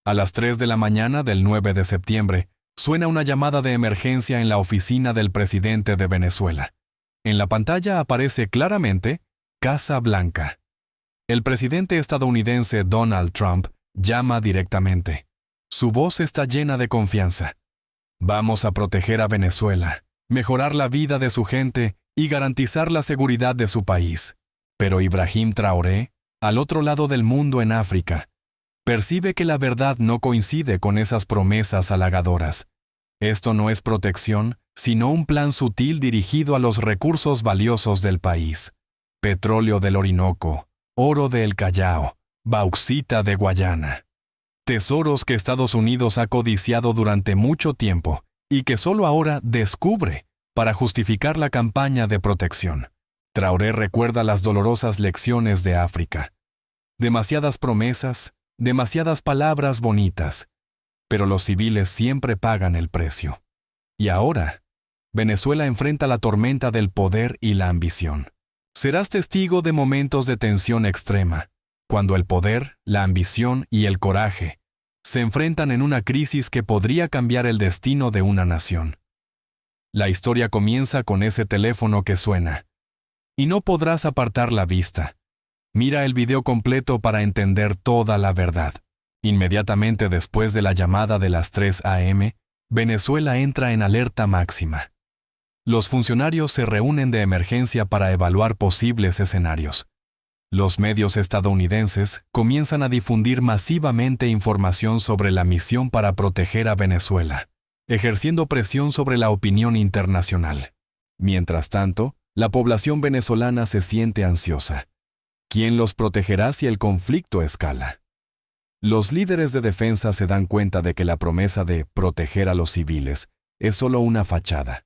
A las 3 de la mañana del 9 de septiembre, suena una llamada de emergencia en la oficina del presidente de Venezuela. En la pantalla aparece claramente Casa Blanca. El presidente estadounidense Donald Trump llama directamente. Su voz está llena de confianza. Vamos a proteger a Venezuela, mejorar la vida de su gente y garantizar la seguridad de su país. Pero Ibrahim Traoré, al otro lado del mundo en África, percibe que la verdad no coincide con esas promesas halagadoras. Esto no es protección, sino un plan sutil dirigido a los recursos valiosos del país. Petróleo del Orinoco, oro del Callao, bauxita de Guayana. Tesoros que Estados Unidos ha codiciado durante mucho tiempo y que solo ahora descubre para justificar la campaña de protección. Traoré recuerda las dolorosas lecciones de África. Demasiadas promesas, demasiadas palabras bonitas, pero los civiles siempre pagan el precio. Y ahora, Venezuela enfrenta la tormenta del poder y la ambición. Serás testigo de momentos de tensión extrema, cuando el poder, la ambición y el coraje se enfrentan en una crisis que podría cambiar el destino de una nación. La historia comienza con ese teléfono que suena. Y no podrás apartar la vista. Mira el video completo para entender toda la verdad. Inmediatamente después de la llamada de las 3 a.m., Venezuela entra en alerta máxima. Los funcionarios se reúnen de emergencia para evaluar posibles escenarios. Los medios estadounidenses comienzan a difundir masivamente información sobre la misión para proteger a Venezuela, ejerciendo presión sobre la opinión internacional. Mientras tanto, la población venezolana se siente ansiosa. ¿Quién los protegerá si el conflicto escala? Los líderes de defensa se dan cuenta de que la promesa de proteger a los civiles es solo una fachada.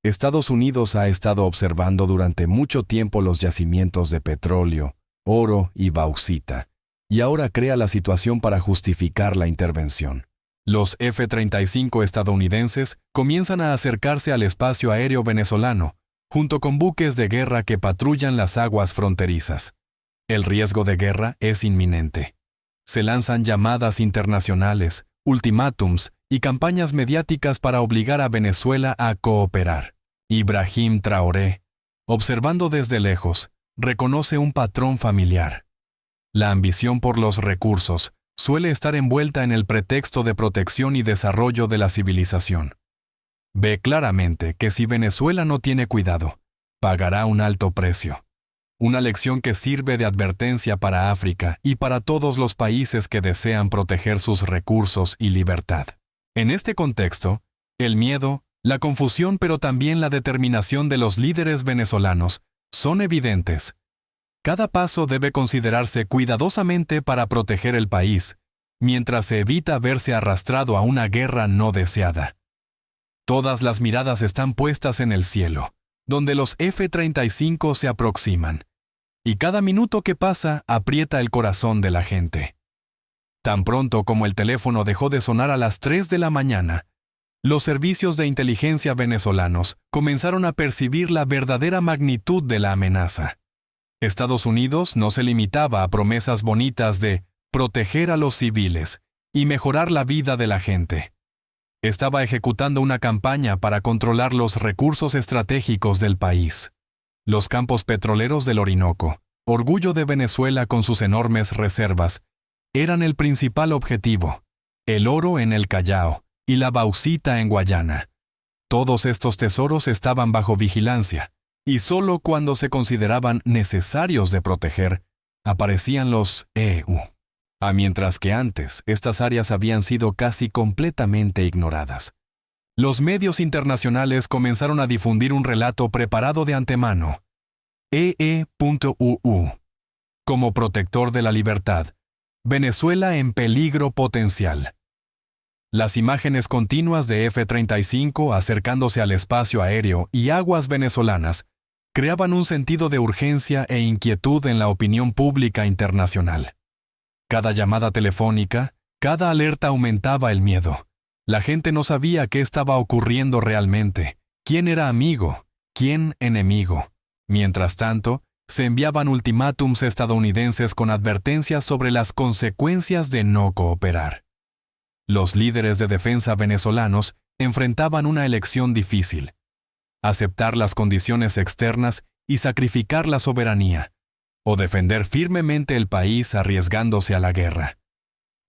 Estados Unidos ha estado observando durante mucho tiempo los yacimientos de petróleo, oro y bauxita, y ahora crea la situación para justificar la intervención. Los F-35 estadounidenses comienzan a acercarse al espacio aéreo venezolano, junto con buques de guerra que patrullan las aguas fronterizas. El riesgo de guerra es inminente. Se lanzan llamadas internacionales, ultimátums y campañas mediáticas para obligar a Venezuela a cooperar. Ibrahim Traoré, observando desde lejos, reconoce un patrón familiar. La ambición por los recursos suele estar envuelta en el pretexto de protección y desarrollo de la civilización. Ve claramente que si Venezuela no tiene cuidado, pagará un alto precio. Una lección que sirve de advertencia para África y para todos los países que desean proteger sus recursos y libertad. En este contexto, el miedo, la confusión pero también la determinación de los líderes venezolanos son evidentes. Cada paso debe considerarse cuidadosamente para proteger el país, mientras se evita verse arrastrado a una guerra no deseada. Todas las miradas están puestas en el cielo, donde los F-35 se aproximan, y cada minuto que pasa aprieta el corazón de la gente. Tan pronto como el teléfono dejó de sonar a las 3 de la mañana, los servicios de inteligencia venezolanos comenzaron a percibir la verdadera magnitud de la amenaza. Estados Unidos no se limitaba a promesas bonitas de proteger a los civiles y mejorar la vida de la gente. Estaba ejecutando una campaña para controlar los recursos estratégicos del país. Los campos petroleros del Orinoco, orgullo de Venezuela con sus enormes reservas, eran el principal objetivo. El oro en el Callao y la bauxita en Guayana. Todos estos tesoros estaban bajo vigilancia, y solo cuando se consideraban necesarios de proteger, aparecían los EU. Mientras que antes, estas áreas habían sido casi completamente ignoradas. Los medios internacionales comenzaron a difundir un relato preparado de antemano. EE.UU. Como protector de la libertad, Venezuela en peligro potencial. Las imágenes continuas de F-35 acercándose al espacio aéreo y aguas venezolanas creaban un sentido de urgencia e inquietud en la opinión pública internacional. Cada llamada telefónica, cada alerta aumentaba el miedo. La gente no sabía qué estaba ocurriendo realmente, quién era amigo, quién enemigo. Mientras tanto, se enviaban ultimátums estadounidenses con advertencias sobre las consecuencias de no cooperar. Los líderes de defensa venezolanos enfrentaban una elección difícil: aceptar las condiciones externas y sacrificar la soberanía, o defender firmemente el país arriesgándose a la guerra.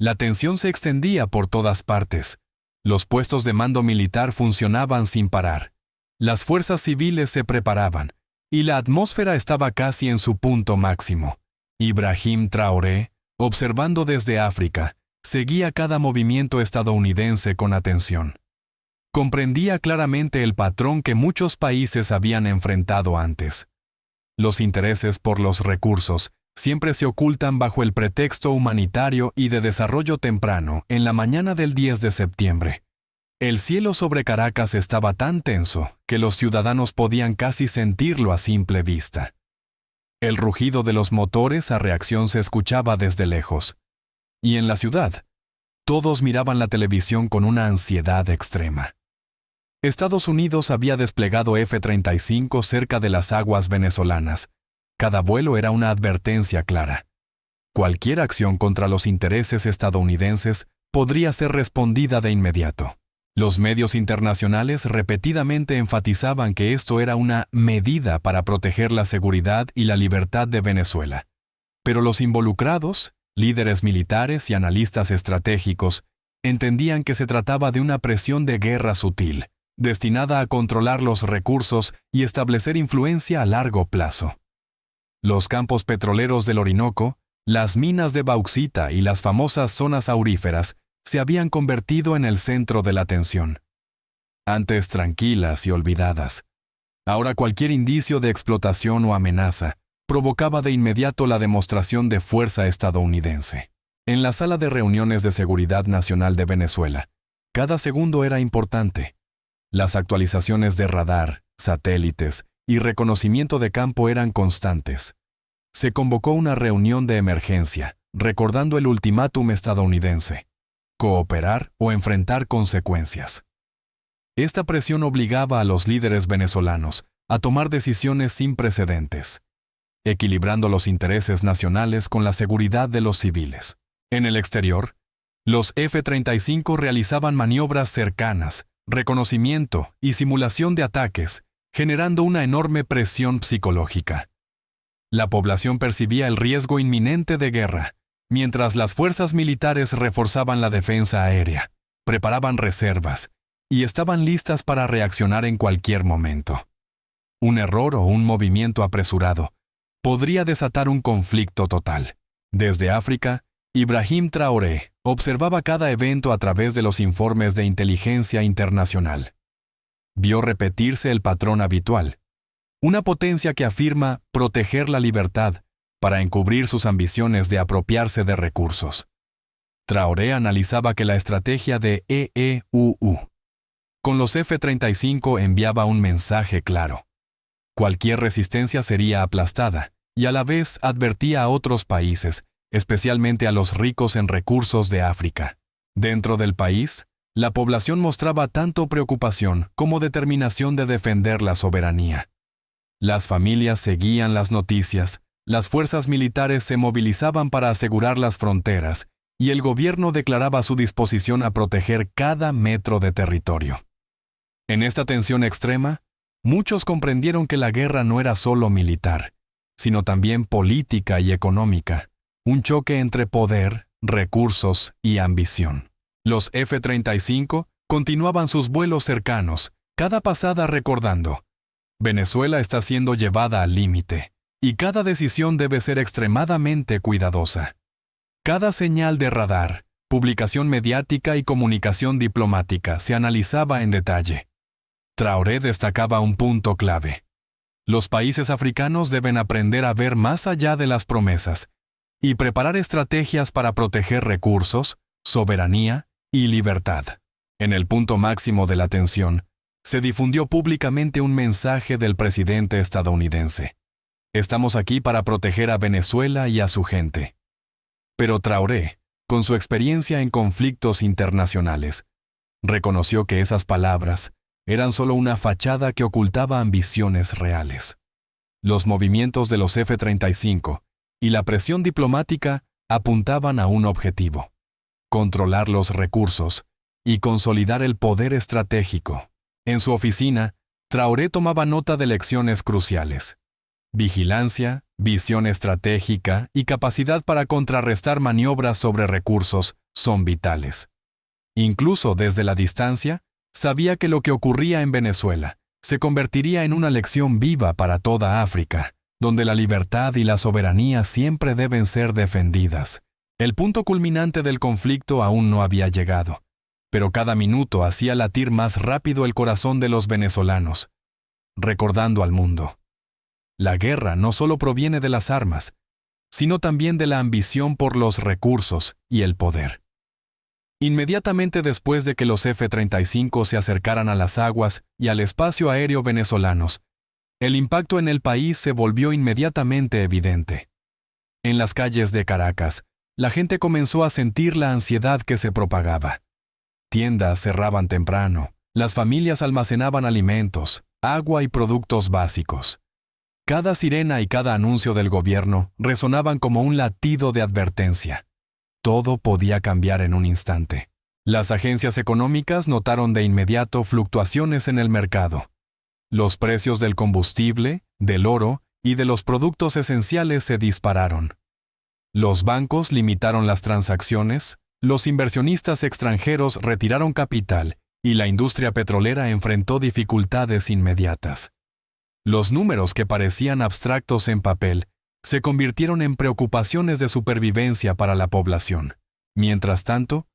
La tensión se extendía por todas partes. Los puestos de mando militar funcionaban sin parar. Las fuerzas civiles se preparaban, y la atmósfera estaba casi en su punto máximo. Ibrahim Traoré, observando desde África, seguía cada movimiento estadounidense con atención. Comprendía claramente el patrón que muchos países habían enfrentado antes. Los intereses por los recursos siempre se ocultan bajo el pretexto humanitario y de desarrollo temprano. En la mañana del 10 de septiembre, el cielo sobre Caracas estaba tan tenso que los ciudadanos podían casi sentirlo a simple vista. El rugido de los motores a reacción se escuchaba desde lejos. Y en la ciudad, todos miraban la televisión con una ansiedad extrema. Estados Unidos había desplegado F-35 cerca de las aguas venezolanas. Cada vuelo era una advertencia clara. Cualquier acción contra los intereses estadounidenses podría ser respondida de inmediato. Los medios internacionales repetidamente enfatizaban que esto era una medida para proteger la seguridad y la libertad de Venezuela. Pero los involucrados, líderes militares y analistas estratégicos, entendían que se trataba de una presión de guerra sutil, destinada a controlar los recursos y establecer influencia a largo plazo. Los campos petroleros del Orinoco, las minas de bauxita y las famosas zonas auríferas se habían convertido en el centro de la atención. Antes tranquilas y olvidadas, ahora cualquier indicio de explotación o amenaza provocaba de inmediato la demostración de fuerza estadounidense. En la sala de reuniones de Seguridad Nacional de Venezuela, cada segundo era importante. Las actualizaciones de radar, satélites y reconocimiento de campo eran constantes. Se convocó una reunión de emergencia, recordando el ultimátum estadounidense: cooperar o enfrentar consecuencias. Esta presión obligaba a los líderes venezolanos a tomar decisiones sin precedentes, equilibrando los intereses nacionales con la seguridad de los civiles. En el exterior, los F-35 realizaban maniobras cercanas, reconocimiento y simulación de ataques, generando una enorme presión psicológica. La población percibía el riesgo inminente de guerra, mientras las fuerzas militares reforzaban la defensa aérea, preparaban reservas y estaban listas para reaccionar en cualquier momento. Un error o un movimiento apresurado podría desatar un conflicto total. Desde África, Ibrahim Traoré observaba cada evento a través de los informes de inteligencia internacional. Vio repetirse el patrón habitual: una potencia que afirma proteger la libertad para encubrir sus ambiciones de apropiarse de recursos. Traoré analizaba que la estrategia de EEUU con los F-35 enviaba un mensaje claro: cualquier resistencia sería aplastada, y a la vez advertía a otros países, especialmente a los ricos en recursos de África. Dentro del país, la población mostraba tanto preocupación como determinación de defender la soberanía. Las familias seguían las noticias, las fuerzas militares se movilizaban para asegurar las fronteras, y el gobierno declaraba su disposición a proteger cada metro de territorio. En esta tensión extrema, muchos comprendieron que la guerra no era solo militar, sino también política y económica, un choque entre poder, recursos y ambición. Los F-35 continuaban sus vuelos cercanos, cada pasada recordando: Venezuela está siendo llevada al límite, y cada decisión debe ser extremadamente cuidadosa. Cada señal de radar, publicación mediática y comunicación diplomática se analizaba en detalle. Traoré destacaba un punto clave: los países africanos deben aprender a ver más allá de las promesas y preparar estrategias para proteger recursos, soberanía y libertad. En el punto máximo de la tensión, se difundió públicamente un mensaje del presidente estadounidense: estamos aquí para proteger a Venezuela y a su gente. Pero Traoré, con su experiencia en conflictos internacionales, reconoció que esas palabras eran solo una fachada que ocultaba ambiciones reales. Los movimientos de los F-35 y la presión diplomática apuntaban a un objetivo: controlar los recursos y consolidar el poder estratégico. En su oficina, Traoré tomaba nota de lecciones cruciales. Vigilancia, visión estratégica y capacidad para contrarrestar maniobras sobre recursos son vitales. Incluso desde la distancia, sabía que lo que ocurría en Venezuela se convertiría en una lección viva para toda África, donde la libertad y la soberanía siempre deben ser defendidas. El punto culminante del conflicto aún no había llegado, pero cada minuto hacía latir más rápido el corazón de los venezolanos, recordando al mundo: la guerra no solo proviene de las armas, sino también de la ambición por los recursos y el poder. Inmediatamente después de que los F-35 se acercaran a las aguas y al espacio aéreo venezolanos, el impacto en el país se volvió inmediatamente evidente. En las calles de Caracas, la gente comenzó a sentir la ansiedad que se propagaba. Tiendas cerraban temprano, las familias almacenaban alimentos, agua y productos básicos. Cada sirena y cada anuncio del gobierno resonaban como un latido de advertencia. Todo podía cambiar en un instante. Las agencias económicas notaron de inmediato fluctuaciones en el mercado. Los precios del combustible, del oro y de los productos esenciales se dispararon. Los bancos limitaron las transacciones, los inversionistas extranjeros retiraron capital y la industria petrolera enfrentó dificultades inmediatas. Los números que parecían abstractos en papel se convirtieron en preocupaciones de supervivencia para la población. Mientras tanto,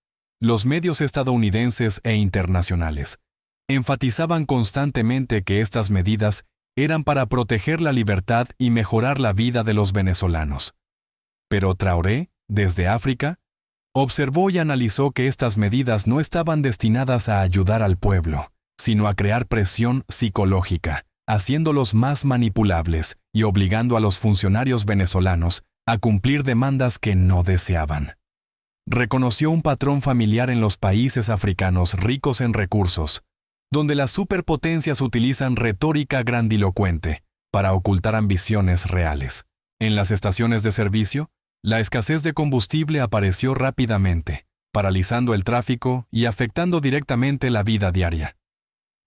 los medios estadounidenses e internacionales enfatizaban constantemente que estas medidas eran para proteger la libertad y mejorar la vida de los venezolanos. Pero Traoré, desde África, observó y analizó que estas medidas no estaban destinadas a ayudar al pueblo, sino a crear presión psicológica, haciéndolos más manipulables y obligando a los funcionarios venezolanos a cumplir demandas que no deseaban. Reconoció un patrón familiar en los países africanos ricos en recursos, donde las superpotencias utilizan retórica grandilocuente para ocultar ambiciones reales. En las estaciones de servicio, la escasez de combustible apareció rápidamente, paralizando el tráfico y afectando directamente la vida diaria.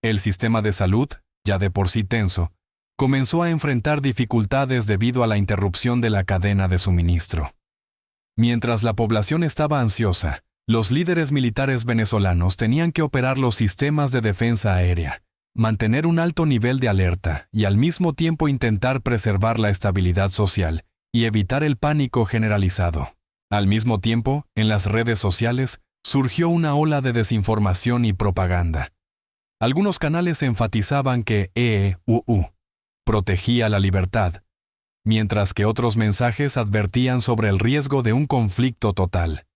El sistema de salud, ya de por sí tenso, comenzó a enfrentar dificultades debido a la interrupción de la cadena de suministro. Mientras la población estaba ansiosa, los líderes militares venezolanos tenían que operar los sistemas de defensa aérea, mantener un alto nivel de alerta y al mismo tiempo intentar preservar la estabilidad social y evitar el pánico generalizado. Al mismo tiempo, en las redes sociales, surgió una ola de desinformación y propaganda. Algunos canales enfatizaban que EEUU protegía la libertad, mientras que otros mensajes advertían sobre el riesgo de un conflicto total.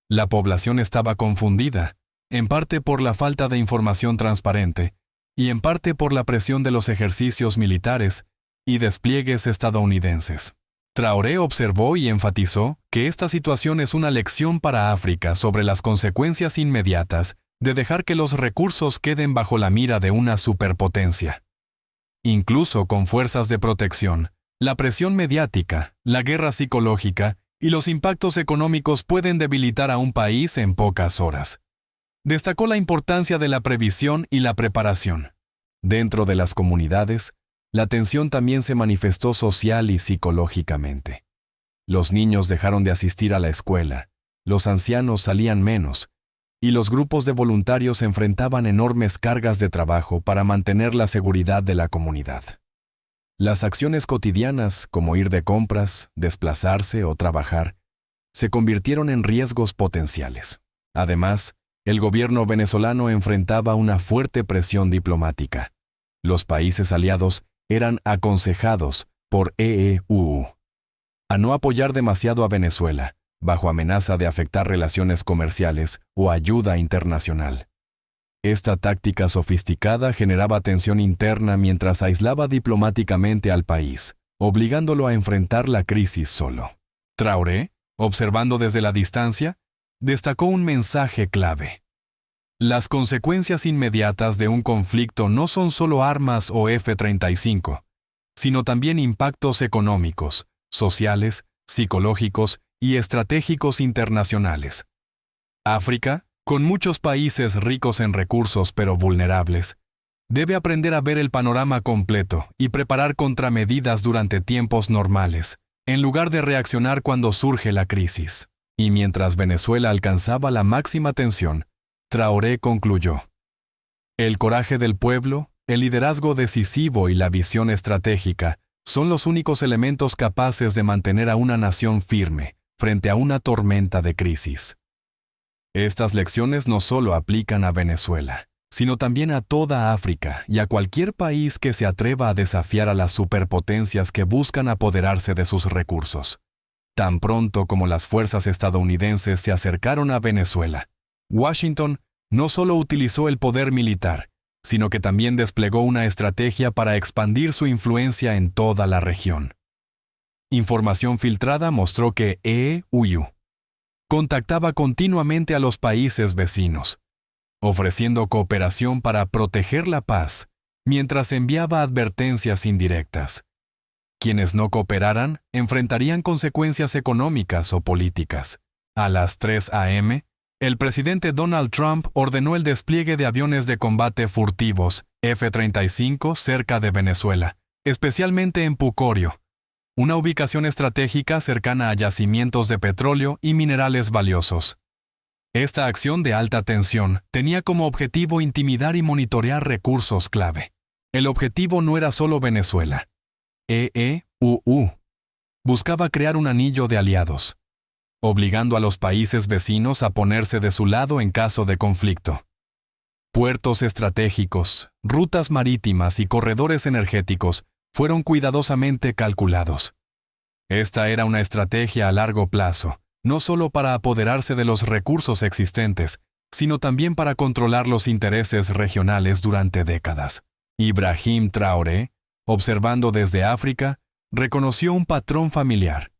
La población estaba confundida, en parte por la falta de información transparente y en parte por la presión de los ejercicios militares y despliegues estadounidenses. Traoré observó y enfatizó que esta situación es una lección para África sobre las consecuencias inmediatas de dejar que los recursos queden bajo la mira de una superpotencia. Incluso con fuerzas de protección, la presión mediática, la guerra psicológica y los impactos económicos pueden debilitar a un país en pocas horas. Destacó la importancia de la previsión y la preparación. Dentro de las comunidades, la tensión también se manifestó social y psicológicamente. Los niños dejaron de asistir a la escuela, los ancianos salían menos, y los grupos de voluntarios enfrentaban enormes cargas de trabajo para mantener la seguridad de la comunidad. Las acciones cotidianas, como ir de compras, desplazarse o trabajar, se convirtieron en riesgos potenciales. Además, el gobierno venezolano enfrentaba una fuerte presión diplomática. Los países aliados eran aconsejados por EEUU a no apoyar demasiado a Venezuela, bajo amenaza de afectar relaciones comerciales o ayuda internacional. Esta táctica sofisticada generaba tensión interna mientras aislaba diplomáticamente al país, obligándolo a enfrentar la crisis solo. Traoré, observando desde la distancia, destacó un mensaje clave. Las consecuencias inmediatas de un conflicto no son solo armas o F-35, sino también impactos económicos, sociales, psicológicos y estratégicos internacionales. África, con muchos países ricos en recursos pero vulnerables, debe aprender a ver el panorama completo y preparar contramedidas durante tiempos normales, en lugar de reaccionar cuando surge la crisis. Y mientras Venezuela alcanzaba la máxima tensión, Traoré concluyó: el coraje del pueblo, el liderazgo decisivo y la visión estratégica son los únicos elementos capaces de mantener a una nación firme frente a una tormenta de crisis. Estas lecciones no solo aplican a Venezuela, sino también a toda África y a cualquier país que se atreva a desafiar a las superpotencias que buscan apoderarse de sus recursos. Tan pronto como las fuerzas estadounidenses se acercaron a Venezuela, Washington no solo utilizó el poder militar, sino que también desplegó una estrategia para expandir su influencia en toda la región. Información filtrada mostró que EEUU contactaba continuamente a los países vecinos, ofreciendo cooperación para proteger la paz, mientras enviaba advertencias indirectas. Quienes no cooperaran enfrentarían consecuencias económicas o políticas. A las 3 a.m., el presidente Donald Trump ordenó el despliegue de aviones de combate furtivos F-35 cerca de Venezuela, especialmente en Pucorio, una ubicación estratégica cercana a yacimientos de petróleo y minerales valiosos. Esta acción de alta tensión tenía como objetivo intimidar y monitorear recursos clave. El objetivo no era solo Venezuela. EEUU buscaba crear un anillo de aliados, obligando a los países vecinos a ponerse de su lado en caso de conflicto. Puertos estratégicos, rutas marítimas y corredores energéticos fueron cuidadosamente calculados. Esta era una estrategia a largo plazo, no solo para apoderarse de los recursos existentes, sino también para controlar los intereses regionales durante décadas. Ibrahim Traoré, observando desde África, reconoció un patrón familiar.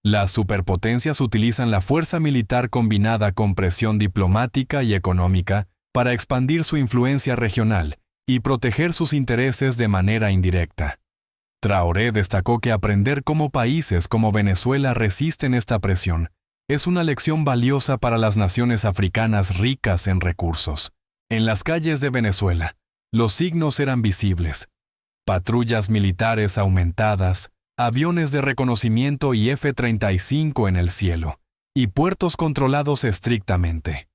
Las superpotencias utilizan la fuerza militar combinada con presión diplomática y económica para expandir su influencia regional y proteger sus intereses de manera indirecta. Traoré destacó que aprender cómo países como Venezuela resisten esta presión es una lección valiosa para las naciones africanas ricas en recursos. En las calles de Venezuela, los signos eran visibles: patrullas militares aumentadas, aviones de reconocimiento y F-35 en el cielo, y puertos controlados estrictamente.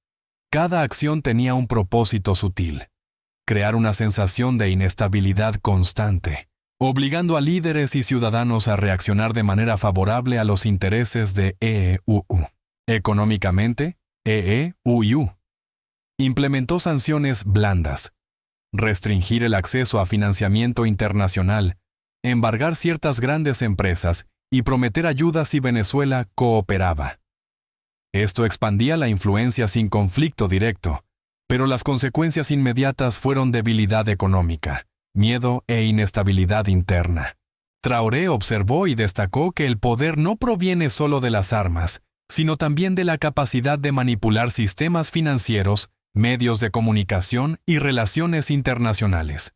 Cada acción tenía un propósito sutil: crear una sensación de inestabilidad constante, obligando a líderes y ciudadanos a reaccionar de manera favorable a los intereses de EEUU. Económicamente, EEUU implementó sanciones blandas, restringir el acceso a financiamiento internacional, embargar ciertas grandes empresas y prometer ayuda si Venezuela cooperaba. Esto expandía la influencia sin conflicto directo, pero las consecuencias inmediatas fueron debilidad económica, miedo e inestabilidad interna. Traoré observó y destacó que el poder no proviene solo de las armas, sino también de la capacidad de manipular sistemas financieros, medios de comunicación y relaciones internacionales.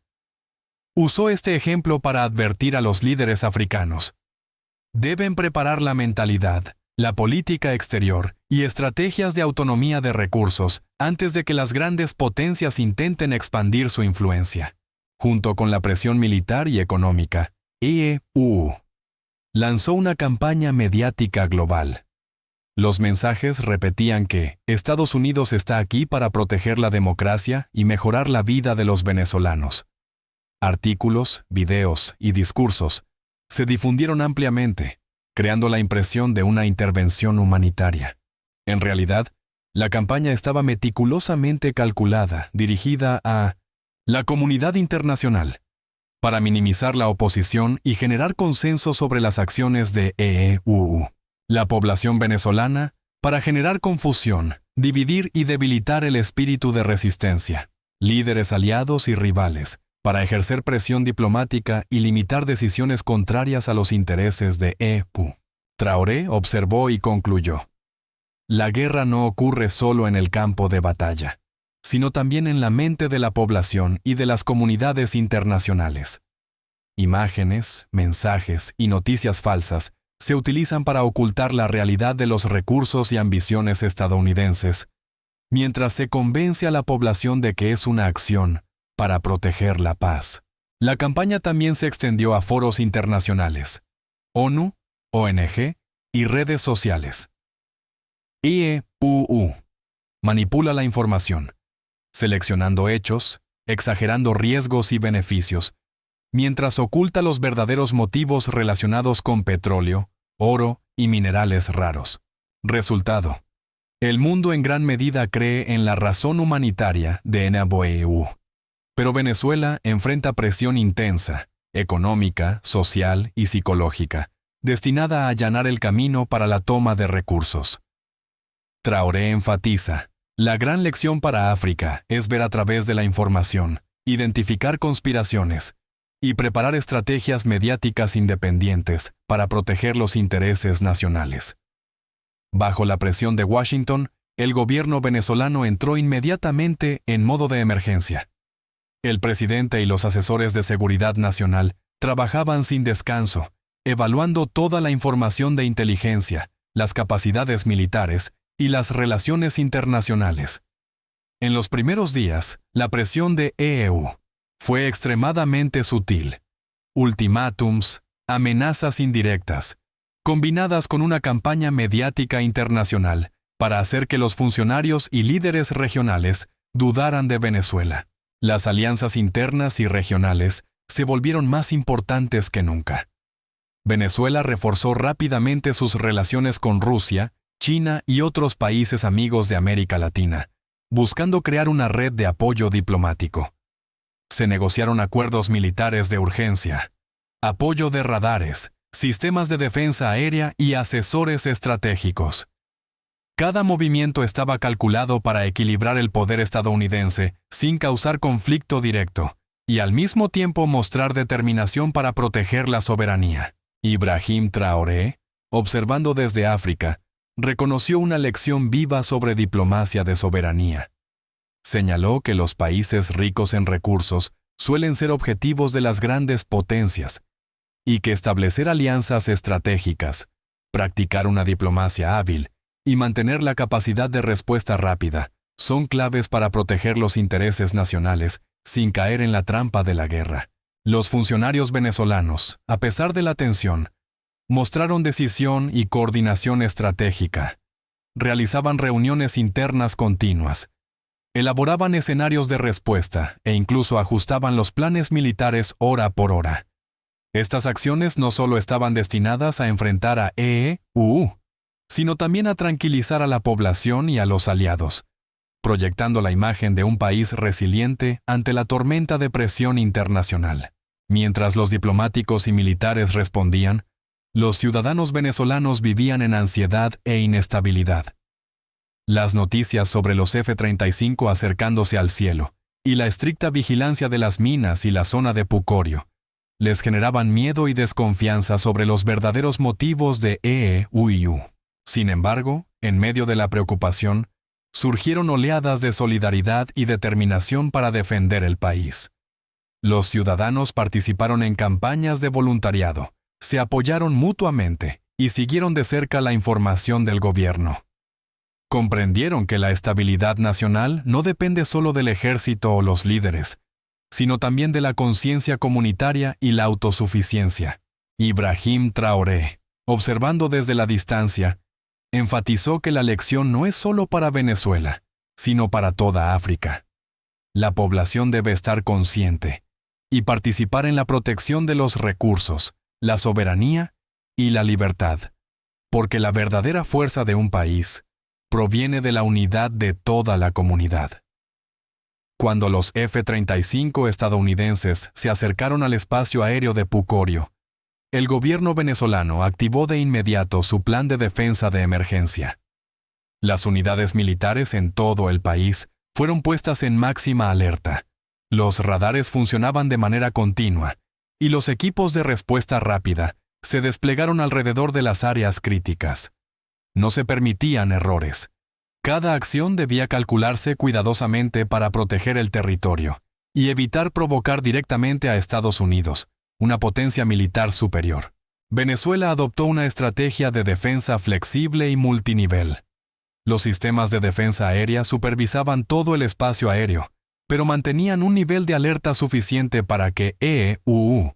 Usó este ejemplo para advertir a los líderes africanos: deben preparar la mentalidad, la política exterior y estrategias de autonomía de recursos antes de que las grandes potencias intenten expandir su influencia. Junto con la presión militar y económica, EEUU lanzó una campaña mediática global. Los mensajes repetían que Estados Unidos está aquí para proteger la democracia y mejorar la vida de los venezolanos. Artículos, videos y discursos se difundieron ampliamente, creando la impresión de una intervención humanitaria. En realidad, la campaña estaba meticulosamente calculada, dirigida a la comunidad internacional, para minimizar la oposición y generar consenso sobre las acciones de EEUU. La población venezolana, para generar confusión, dividir y debilitar el espíritu de resistencia. Líderes aliados y rivales, para ejercer presión diplomática y limitar decisiones contrarias a los intereses de EEU. Traoré observó y concluyó: la guerra no ocurre solo en el campo de batalla, sino también en la mente de la población y de las comunidades internacionales. Imágenes, mensajes y noticias falsas se utilizan para ocultar la realidad de los recursos y ambiciones estadounidenses, mientras se convence a la población de que es una acción para proteger la paz. La campaña también se extendió a foros internacionales, ONU, ONG y redes sociales. IEUU manipula la información, seleccionando hechos, exagerando riesgos y beneficios, mientras oculta los verdaderos motivos relacionados con petróleo, oro y minerales raros. Resultado: el mundo en gran medida cree en la razón humanitaria de NABOEU. Pero Venezuela enfrenta presión intensa, económica, social y psicológica, destinada a allanar el camino para la toma de recursos. Traoré enfatiza: la gran lección para África es ver a través de la información, identificar conspiraciones y preparar estrategias mediáticas independientes para proteger los intereses nacionales. Bajo la presión de Washington, el gobierno venezolano entró inmediatamente en modo de emergencia. El presidente y los asesores de seguridad nacional trabajaban sin descanso, evaluando toda la información de inteligencia, las capacidades militares y las relaciones internacionales. En los primeros días, la presión de EU fue extremadamente sutil. Ultimátums, amenazas indirectas, combinadas con una campaña mediática internacional para hacer que los funcionarios y líderes regionales dudaran de Venezuela. Las alianzas internas y regionales se volvieron más importantes que nunca. Venezuela reforzó rápidamente sus relaciones con Rusia, China y otros países amigos de América Latina, buscando crear una red de apoyo diplomático. Se negociaron acuerdos militares de urgencia, apoyo de radares, sistemas de defensa aérea y asesores estratégicos. Cada movimiento estaba calculado para equilibrar el poder estadounidense sin causar conflicto directo y al mismo tiempo mostrar determinación para proteger la soberanía. Ibrahim Traoré, observando desde África, reconoció una lección viva sobre diplomacia de soberanía. Señaló que los países ricos en recursos suelen ser objetivos de las grandes potencias y que establecer alianzas estratégicas, practicar una diplomacia hábil y mantener la capacidad de respuesta rápida son claves para proteger los intereses nacionales sin caer en la trampa de la guerra. Los funcionarios venezolanos, a pesar de la tensión, mostraron decisión y coordinación estratégica. Realizaban reuniones internas continuas, elaboraban escenarios de respuesta e incluso ajustaban los planes militares hora por hora. Estas acciones no solo estaban destinadas a enfrentar a EU, sino también a tranquilizar a la población y a los aliados, proyectando la imagen de un país resiliente ante la tormenta de presión internacional. Mientras los diplomáticos y militares respondían, los ciudadanos venezolanos vivían en ansiedad e inestabilidad. Las noticias sobre los F-35 acercándose al cielo y la estricta vigilancia de las minas y la zona de Pucorio les generaban miedo y desconfianza sobre los verdaderos motivos de EU. Sin embargo, en medio de la preocupación, surgieron oleadas de solidaridad y determinación para defender el país. Los ciudadanos participaron en campañas de voluntariado, se apoyaron mutuamente y siguieron de cerca la información del gobierno. Comprendieron que la estabilidad nacional no depende solo del ejército o los líderes, sino también de la conciencia comunitaria y la autosuficiencia. Ibrahim Traoré, observando desde la distancia, enfatizó que la lección no es solo para Venezuela, sino para toda África. La población debe estar consciente y participar en la protección de los recursos, la soberanía y la libertad, porque la verdadera fuerza de un país proviene de la unidad de toda la comunidad. Cuando los F-35 estadounidenses se acercaron al espacio aéreo de Pucorio, el gobierno venezolano activó de inmediato su plan de defensa de emergencia. Las unidades militares en todo el país fueron puestas en máxima alerta. Los radares funcionaban de manera continua y los equipos de respuesta rápida se desplegaron alrededor de las áreas críticas. No se permitían errores. Cada acción debía calcularse cuidadosamente para proteger el territorio y evitar provocar directamente a Estados Unidos, una potencia militar superior. Venezuela adoptó una estrategia de defensa flexible y multinivel. Los sistemas de defensa aérea supervisaban todo el espacio aéreo, pero mantenían un nivel de alerta suficiente para que EUU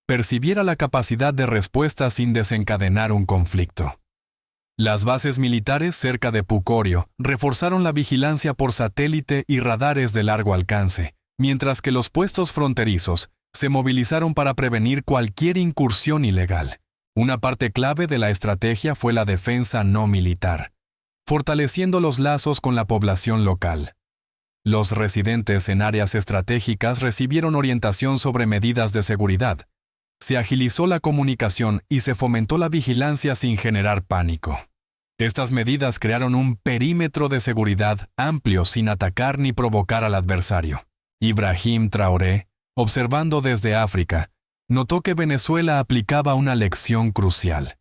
percibiera la capacidad de respuesta sin desencadenar un conflicto. Las bases militares cerca de Pucorio reforzaron la vigilancia por satélite y radares de largo alcance, mientras que los puestos fronterizos se movilizaron para prevenir cualquier incursión ilegal. Una parte clave de la estrategia fue la defensa no militar, fortaleciendo los lazos con la población local. Los residentes en áreas estratégicas recibieron orientación sobre medidas de seguridad. Se agilizó la comunicación y se fomentó la vigilancia sin generar pánico. Estas medidas crearon un perímetro de seguridad amplio sin atacar ni provocar al adversario. Ibrahim Traoré, observando desde África, notó que Venezuela aplicaba una lección crucial.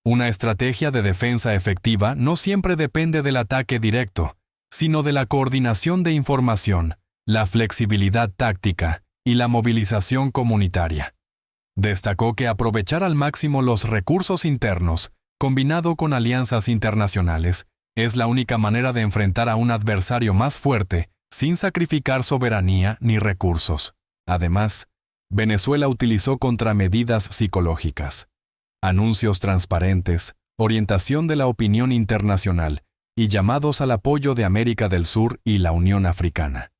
Una estrategia de defensa efectiva no siempre depende del ataque directo, sino de la coordinación de información, la flexibilidad táctica y la movilización comunitaria. Destacó que aprovechar al máximo los recursos internos, combinado con alianzas internacionales, es la única manera de enfrentar a un adversario más fuerte sin sacrificar soberanía ni recursos. Además, Venezuela utilizó contramedidas psicológicas, anuncios transparentes, orientación de la opinión internacional y llamados al apoyo de América del Sur y la Unión Africana.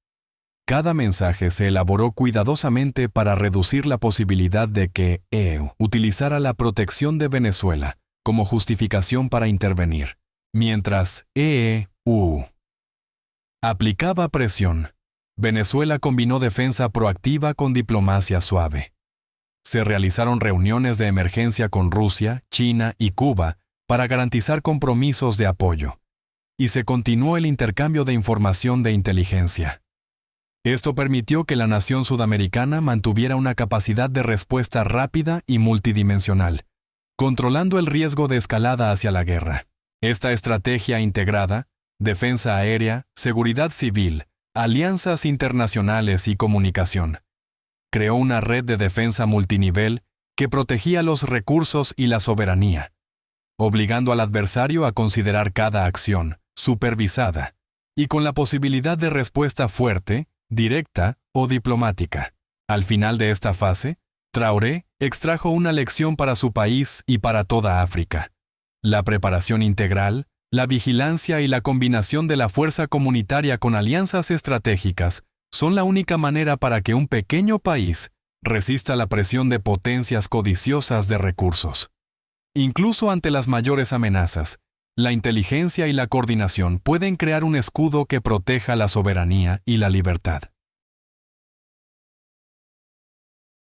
Cada mensaje se elaboró cuidadosamente para reducir la posibilidad de que EU utilizara la protección de Venezuela como justificación para intervenir, mientras EU aplicaba presión. Venezuela combinó defensa proactiva con diplomacia suave. Se realizaron reuniones de emergencia con Rusia, China y Cuba para garantizar compromisos de apoyo, y se continuó el intercambio de información de inteligencia. Esto permitió que la nación sudamericana mantuviera una capacidad de respuesta rápida y multidimensional, controlando el riesgo de escalada hacia la guerra. Esta estrategia integrada, defensa aérea, seguridad civil, alianzas internacionales y comunicación, creó una red de defensa multinivel que protegía los recursos y la soberanía, obligando al adversario a considerar cada acción, supervisada, y con la posibilidad de respuesta fuerte, directa o diplomática. Al final de esta fase, Traoré extrajo una lección para su país y para toda África. La preparación integral, la vigilancia y la combinación de la fuerza comunitaria con alianzas estratégicas son la única manera para que un pequeño país resista la presión de potencias codiciosas de recursos. Incluso ante las mayores amenazas, la inteligencia y la coordinación pueden crear un escudo que proteja la soberanía y la libertad.